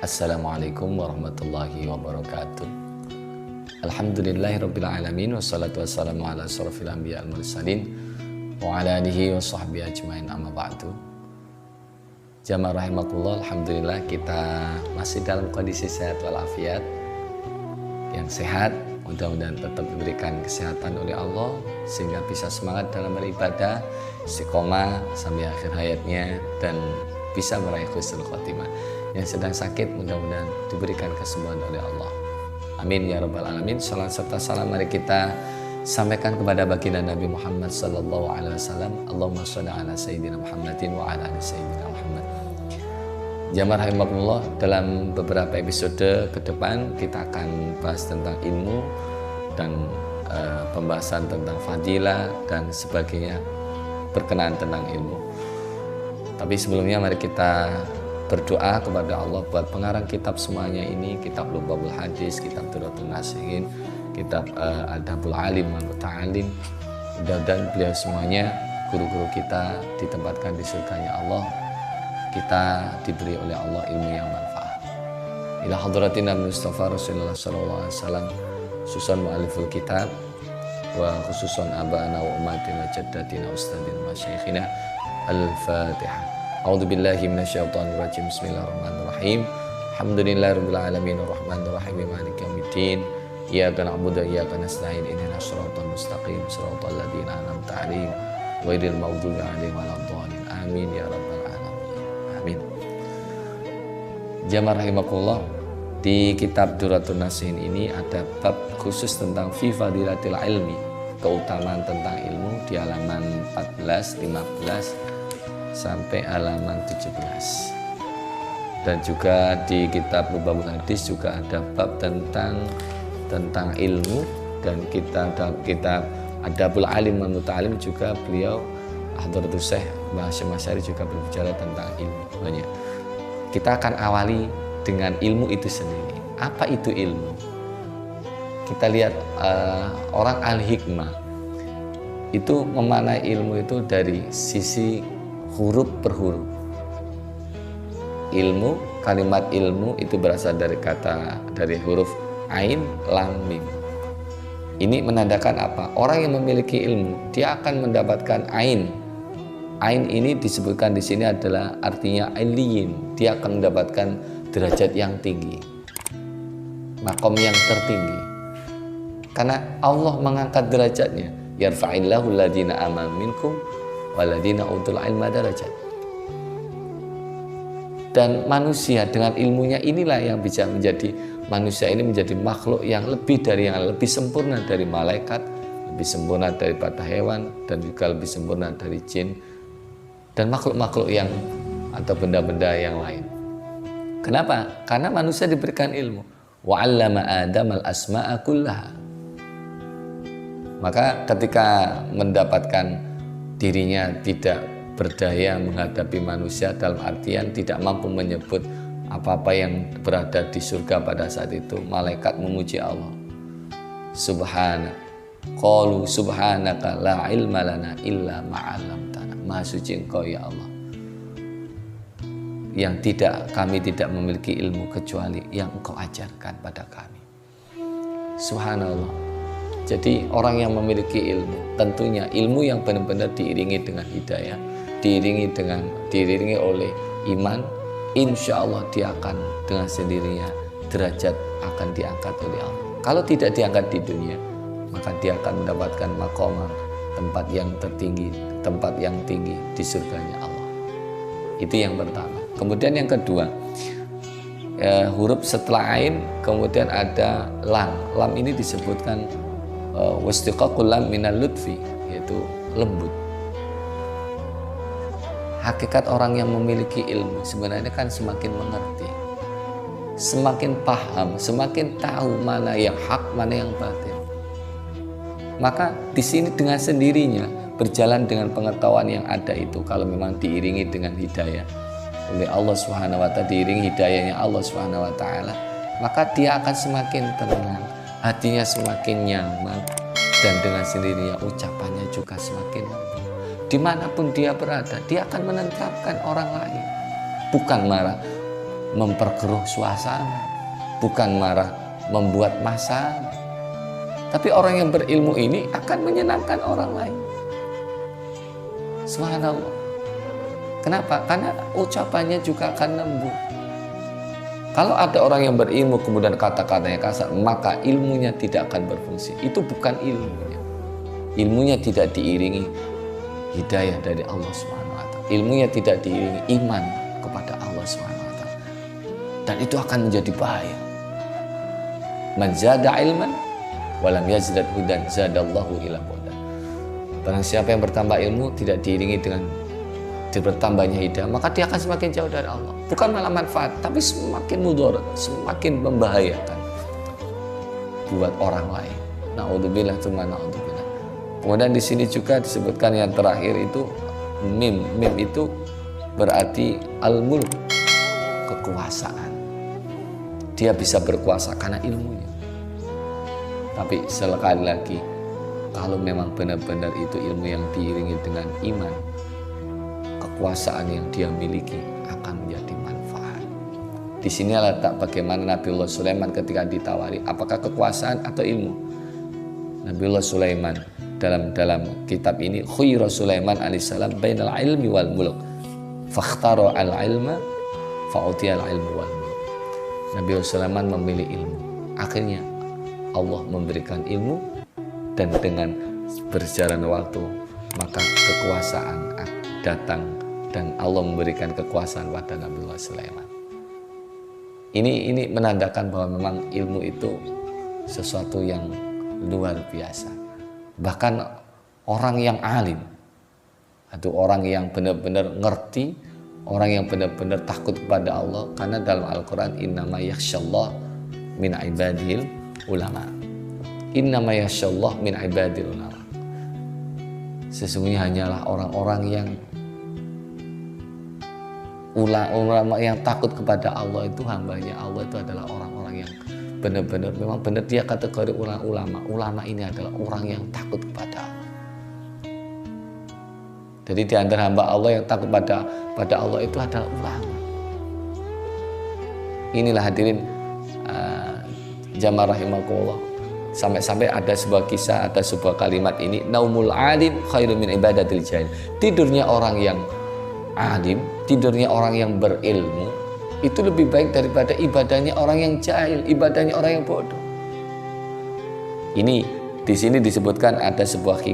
Assalamualaikum warahmatullahi wabarakatuh. Alhamdulillahirabbil alamin wassalatu wassalamu ala asyrofil anbiya wal mursalin wa ala alihi wa sahbihi ajmain, amma ba'du. Jamaah rahimakumullah, alhamdulillah kita masih dalam kondisi sehat walafiat. Yang sehat, mudah-mudahan tetap diberikan kesehatan oleh Allah sehingga bisa semangat dalam beribadah, istiqomah sampai akhir hayatnya dan bisa meraih husnul khotimah. Yang sedang sakit mudah-mudahan diberikan kesembuhan oleh Allah. Amin ya rabbal alamin. Salam serta salam mari kita sampaikan kepada baginda Nabi Muhammad sallallahu alaihi wasallam. Allahumma shalli ala sayyidina Muhammadin wa ala ali sayyidina Muhammad. Jamaah rahimakumullah, dalam beberapa episode ke depan kita akan bahas tentang ilmu dan pembahasan tentang fadilah dan sebagainya berkenaan tentang ilmu. Tapi sebelumnya mari kita berdoa kepada Allah buat pengarang kitab semuanya ini, kitab Lubabul Hadis, kitab Durratun Nasihin, kitab Adabul Alim wal Muta'alim. Mudah-mudahan beliau semuanya, guru-guru kita ditempatkan di surganya Allah, kita diberi oleh Allah ilmu yang manfaat. Ila hadratin Nabi Mustafa Rasulullah sallallahu alaihi wasallam, khususan mu'aliful kitab wa khususan abana wa ummatina jaddatina ustadina wa syekhina. Al-Fatihah. A'udzubillahi minasyaitonirrajim. Bismillahirrahmanirrahim. Alhamdulillahirabbil alamin arrahmanir rahim maliki yaumiddin. Iyyaka na'budu wa iyyaka nasta'in. Ihdinas siratal mustaqim, siratal ladzina an'amta 'alaihim ghairil maghdubi 'alaihim waladdallin. Amin ya rabbal alamin. Amin. Jamaah rahimakumullah, di kitab Durratun Nasihin ini ada bab khusus tentang fi fadilatil ilmi, keutamaan tentang ilmu di halaman 14, 15 sampai halaman 17. Dan juga di kitab Lubabul Hadis juga ada bab tentang ilmu, dan kita dalam kitab Adabul Alim wal Muta'alim juga beliau Hadratus Syekh Hasyim Asy'ari juga berbicara tentang ilmu banyak. Kita akan awali dengan ilmu itu sendiri. Apa itu ilmu? Kita lihat orang al-hikmah itu memaknai ilmu itu dari sisi huruf per huruf. Ilmu, kalimat ilmu itu berasal dari huruf ain, lam, mim. Ini menandakan apa? Orang yang memiliki ilmu, dia akan mendapatkan ain. Ain ini disebutkan di sini adalah artinya aliyin. Dia akan mendapatkan derajat yang tinggi, makom yang tertinggi. Karena Allah mengangkat derajatnya. Yarfa'illahu alladhina amanu minkum waladina utul ilma darajat. Dan manusia dengan ilmunya inilah yang bisa menjadi manusia ini menjadi makhluk yang lebih sempurna dari malaikat, lebih sempurna daripada hewan, dan juga lebih sempurna dari jin dan makhluk-makhluk yang atau benda-benda yang lain. Kenapa? Karena manusia diberikan ilmu. Wa 'allama Adam al-asma'a kullaha. Maka ketika mendapatkan dirinya tidak berdaya menghadapi manusia, dalam artian tidak mampu menyebut apa-apa yang berada di surga pada saat itu, malaikat memuji Allah. Qalu subhanaka la ilma lana illa ma 'allamtana. Maha suci Engkau ya Allah, yang kami tidak memiliki ilmu kecuali yang Engkau ajarkan pada kami. Subhanallah. Jadi orang yang memiliki ilmu, tentunya ilmu yang benar-benar diiringi dengan hidayah, diiringi oleh iman, insya Allah dia akan dengan sendirinya derajat akan diangkat oleh Allah. Kalau tidak diangkat di dunia, maka dia akan mendapatkan maqamah, tempat yang tertinggi, tempat yang tinggi di surganya Allah. Itu yang pertama. Kemudian yang kedua, huruf setelah ain, kemudian ada lam. Lam ini disebutkan wastiqaqul lam minal lutfi, yaitu lembut. Hakikat orang yang memiliki ilmu sebenarnya kan semakin mengerti, semakin paham, semakin tahu mana yang hak, mana yang batil. Maka di sini dengan sendirinya berjalan dengan pengetahuan yang ada itu, kalau memang diiringi dengan hidayah oleh Allah Subhanahu wa taala, diiringi hidayahnya Allah Subhanahu wa taala, maka dia akan semakin tenang, hatinya semakin nyaman, dan dengan sendirinya ucapannya juga semakin lembut. Dimanapun dia berada, dia akan menenteramkan orang lain, bukan marah. memperkeruh suasana, bukan marah membuat masalah. Tapi orang yang berilmu ini akan menyenangkan orang lain. Subhanallah. Kenapa? Karena ucapannya juga akan lembut. Kalau ada orang yang berilmu kemudian kata-katanya kasar, maka ilmunya tidak akan berfungsi. Itu bukan ilmunya. Ilmunya tidak diiringi hidayah dari Allah SWT. Ilmunya tidak diiringi iman kepada Allah SWT. Dan itu akan menjadi bahaya. Man zada ilman walam yazdad hudan zadallahu ila hudan. Barang siapa yang bertambah ilmu tidak diiringi dengan bertambahnya hidayah, maka dia akan semakin jauh dari Allah. Bukan malah manfaat, tapi semakin mudarat, semakin membahayakan buat orang lain. Naudzubillah, tsumma naudzubillah. Kemudian di sini juga disebutkan yang terakhir itu mim. Mim itu berarti al-mulk, kekuasaan. Dia bisa berkuasa karena ilmunya. Tapi sekali lagi, kalau memang benar-benar itu ilmu yang diiringi dengan iman, kekuasaan yang dia miliki akan menjadi manfaat. Di sini letak bagaimana Nabiullah Sulaiman ketika ditawari apakah kekuasaan atau ilmu. Nabiullah Sulaiman dalam kitab ini khuyra Sulaiman alaihissalam bainal ilmi wal mulk fakhtara al ilma fa'utiya al ilmu wal mulk. Nabiullah Sulaiman memilih ilmu. Akhirnya Allah memberikan ilmu, dan dengan berjalan waktu maka kekuasaan datang dan Allah memberikan kekuasaan pada Nabiullah Sulaiman. Ini menandakan bahwa memang ilmu itu sesuatu yang luar biasa. Bahkan orang yang alim atau orang yang benar-benar ngerti, orang yang benar-benar takut kepada Allah, karena dalam Al-Quran innama yakhsyallah min ibadil ulama. Innama yakhsyallah min ibadil ulama. Sesungguhnya hanyalah orang-orang yang ulama yang takut kepada Allah, itu hambanya Allah, itu adalah orang-orang yang benar-benar memang benar dia kategori ulama. Ulama ini adalah orang yang takut kepada Allah. Jadi di antara hamba Allah yang takut pada Allah itu adalah ulama. Inilah hadirin jamaah rahimakumullah. Sampai-sampai ada sebuah kisah, ada sebuah kalimat ini, naumul alim khairum min ibadatil jahil. Tidurnya orang yang alim, tidurnya orang yang berilmu itu lebih baik daripada ibadahnya orang yang jahil, ibadahnya orang yang bodoh. Ini di sini disebutkan ada sebuah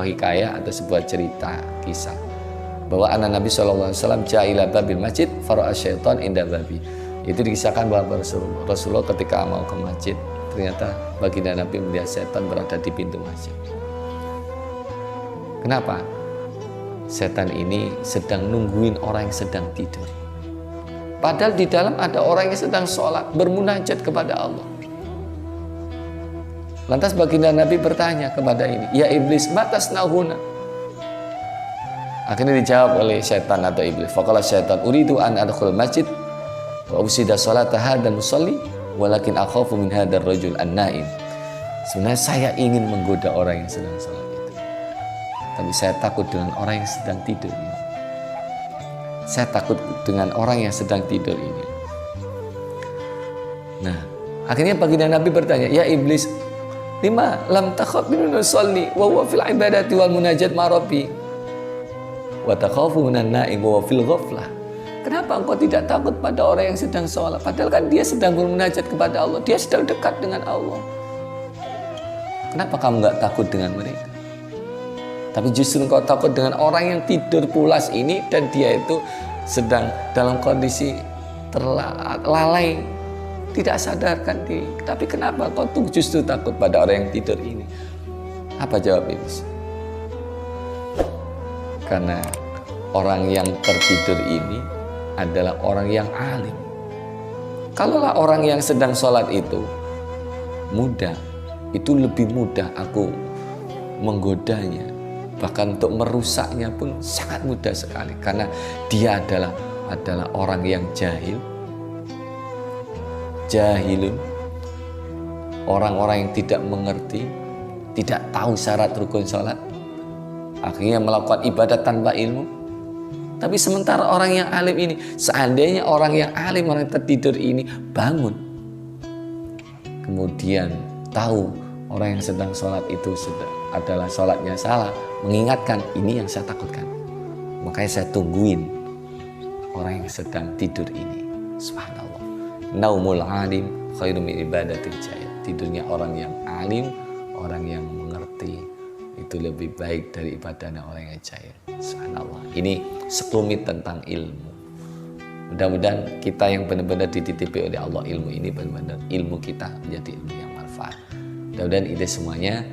hikayah, ada sebuah cerita kisah bahwa anak Nabi SAW ja'ila babil masjid fara'a syaitan inda babi. Itu dikisahkan bahwa Rasulullah ketika mau ke masjid, ternyata baginda Nabi melihat setan berada di pintu masjid. Kenapa? Setan ini sedang nungguin orang yang sedang tidur. Padahal di dalam ada orang yang sedang sholat, bermunajat kepada Allah. Lantas baginda Nabi bertanya kepada ini, ya iblis, matas nahuna. Akhirnya dijawab oleh setan atau iblis. Faqala syaitan, uridu an adkhul masjid wa usida sholata hadzal musalli walakin akhafu min hadzal rajul an-naim. Sebenarnya saya ingin menggoda orang yang sedang sholat itu, tapi saya takut dengan orang yang sedang tidur ini. Saya takut dengan orang yang sedang tidur ini. Nah, akhirnya baginda Nabi bertanya, ya iblis, lima lam takhaf min nusalli wa huwa fil ibadati wal munajat ma rabbi wa takhafu minan naim wa fil ghaflah. Kenapa engkau tidak takut pada orang yang sedang sholat? Padahal kan dia sedang bermunajat kepada Allah, dia sedang dekat dengan Allah. Kenapa kamu nggak takut dengan mereka? Tapi justru engkau takut dengan orang yang tidur pulas ini, dan dia itu sedang dalam kondisi lalai, tidak sadarkan diri. Tapi kenapa kau tuh justru takut pada orang yang tidur ini? Apa jawab iblis? Karena orang yang tertidur ini adalah orang yang alim. Kalaulah orang yang sedang sholat itu mudah, itu lebih mudah aku menggodanya. Bahkan untuk merusaknya pun sangat mudah sekali, karena dia adalah orang yang jahilun, orang-orang yang tidak mengerti, tidak tahu syarat rukun sholat, akhirnya melakukan ibadat tanpa ilmu. Tapi sementara orang yang alim ini, seandainya orang yang alim, orang yang tertidur ini bangun, kemudian tahu orang yang sedang sholat itu adalah sholatnya salah, mengingatkan, ini yang saya takutkan. Makanya saya tungguin orang yang sedang tidur ini. Subhanallah. Naumul alim khairum min ibadatil jahil. Tidurnya orang yang alim, orang yang mengerti, itu lebih baik dari ibadahnya orang yang jahil. Subhanallah. Ini sekelumit tentang ilmu. Mudah-mudahan kita yang benar-benar dititipi oleh Allah ilmu ini, benar-benar ilmu kita menjadi ilmu yang manfaat. Mudah-mudahan itu semuanya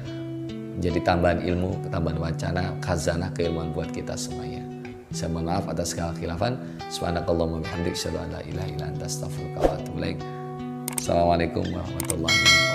menjadi tambahan ilmu, tambahan wacana, khazanah keilmuan buat kita semuanya. Saya mohon maaf atas segala khilafan. Subhanakallahumma wa bihamdika asyhadu an la ilaha illa anta astaghfiruka wa atubu ilaik. Assalamualaikum warahmatullahi wabarakatuh.